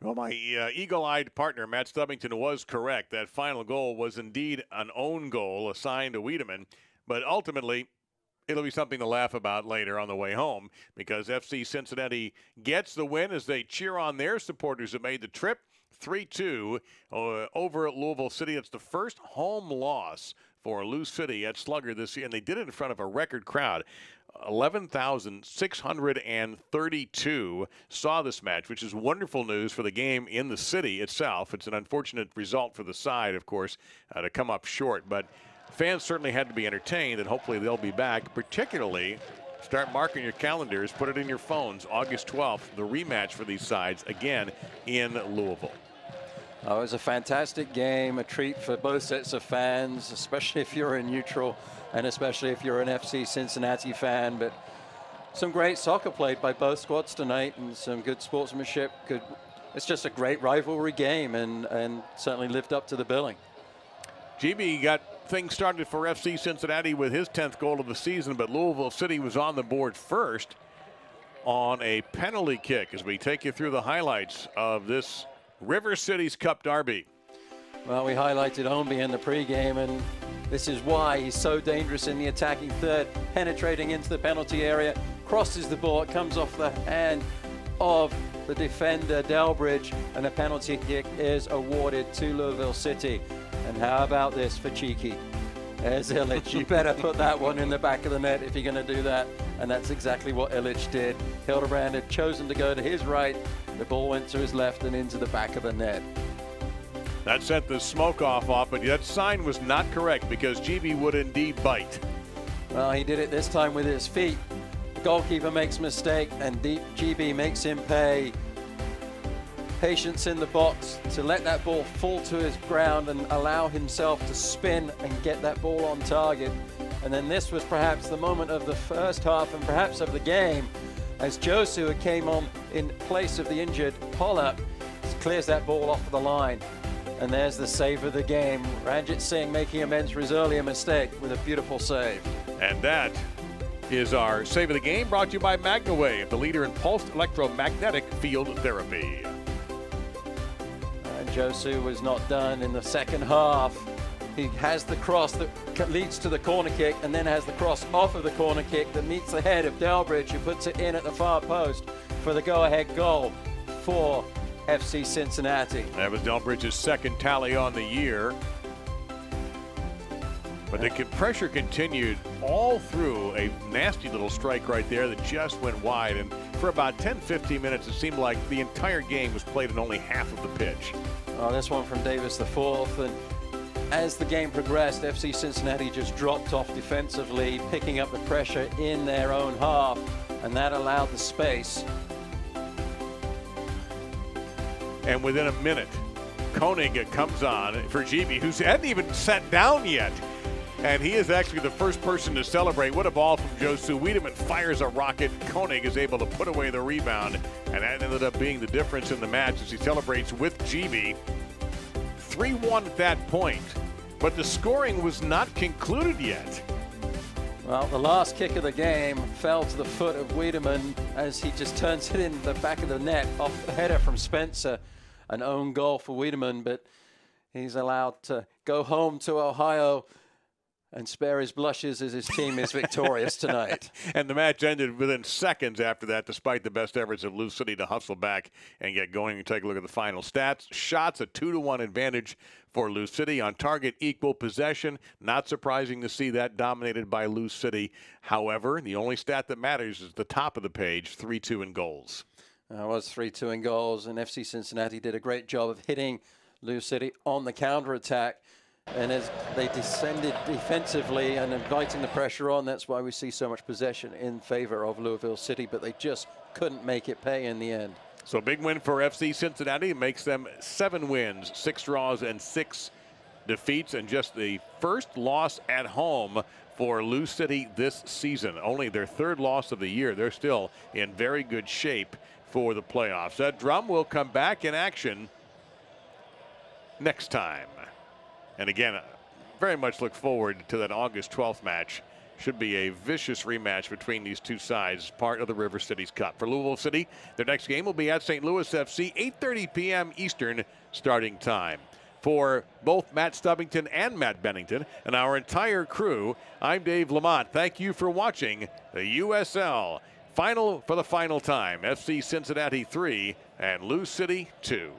Well, my eagle-eyed partner, Matt Stubbington, was correct. That final goal was indeed an own goal assigned to Wiedemann, but ultimately it'll be something to laugh about later on the way home because FC Cincinnati gets the win as they cheer on their supporters who made the trip. 3-2 over at Louisville City. It's the first home loss for LouCity at Slugger this year, and they did it in front of a record crowd. 11,632 saw this match, which is wonderful news for the game in the city itself. It's an unfortunate result for the side, of course, to come up short, but fans certainly had to be entertained, and hopefully they'll be back. Particularly, start marking your calendars, put it in your phones, August 12th, the rematch for these sides again in Louisville. Oh, it was a fantastic game, a treat for both sets of fans, especially if you're a neutral and especially if you're an FC Cincinnati fan. But some great soccer played by both squads tonight and some good sportsmanship. It's just a great rivalry game and certainly lived up to the billing. GB got things started for FC Cincinnati with his 10th goal of the season, but Louisville City was on the board first on a penalty kick as we take you through the highlights of this River Cities Cup derby. Well, we highlighted Ownby in the pregame, and this is why he's so dangerous in the attacking third, penetrating into the penalty area, crosses the ball, it comes off the hand of the defender Delbridge, and a penalty kick is awarded to Louisville City. And how about this for cheeky? There's Illich. You better put that one in the back of the net if you're going to do that. And that's exactly what Illich did. Hildebrand had chosen to go to his right. The ball went to his left and into the back of the net. That sent the smoke off, but that sign was not correct because GB would indeed bite. Well, he did it this time with his feet. The goalkeeper makes a mistake and GB makes him pay. Patience in the box to let that ball fall to his ground and allow himself to spin and get that ball on target. And then this was perhaps the moment of the first half and perhaps of the game as Josu came on in place of the injured Pollock, clears that ball off the line. And there's the save of the game. Ranjit Singh making amends for his earlier mistake with a beautiful save. And that is our save of the game, brought to you by MagnaWave, the leader in pulsed electromagnetic field therapy. And Josu was not done in the second half. He has the cross that leads to the corner kick and then has the cross off of the corner kick that meets the head of Delbridge, who puts it in at the far post for the go-ahead goal for FC Cincinnati. That was Delbridge's second tally on the year. But the pressure continued all through. A nasty little strike right there that just went wide. And for about 10-15 minutes, it seemed like the entire game was played in only half of the pitch. Oh, this one from Davis the fourth. And as the game progressed, FC Cincinnati just dropped off defensively, picking up the pressure in their own half. And that allowed the space. And within a minute, Koenig comes on for GB, who hadn't even sat down yet. And he is actually the first person to celebrate. What a ball from Josu. Wiedemann fires a rocket. Koenig is able to put away the rebound. And that ended up being the difference in the match as he celebrates with GB. 3-1 at that point. But the scoring was not concluded yet. Well, the last kick of the game fell to the foot of Wiedemann as he just turns it in the back of the net off the header from Spencer. An own goal for Wiedemann, but he's allowed to go home to Ohio and spare his blushes as his team is victorious tonight. And the match ended within seconds after that, despite the best efforts of LouCity to hustle back and get going. And take a look at the final stats. Shots, a 2-1 advantage for LouCity. On target, equal possession. Not surprising to see that dominated by LouCity. However, the only stat that matters is the top of the page, 3-2 in goals. It was 3-2 in goals, and FC Cincinnati did a great job of hitting LouCity on the counterattack. And as they descended defensively and inviting the pressure on, that's why we see so much possession in favor of Louisville City, but they just couldn't make it pay in the end. So big win for FC Cincinnati. It makes them 7 wins, 6 draws, and 6 defeats, and just the first loss at home for LouCity this season. Only their 3rd loss of the year. They're still in very good shape for the playoffs. That drum will come back in action next time. And again, very much look forward to that August 12th match Should be a vicious rematch between these two sides, part of the River Cities Cup. For Louisville City, their next game will be at St. Louis FC, 8:30 p.m. Eastern starting time. For both Matt Stubbington and Matt Bennington and our entire crew, I'm Dave Lamont. Thank you for watching the USL Final for the final time. FC Cincinnati 3 and LouCity 2.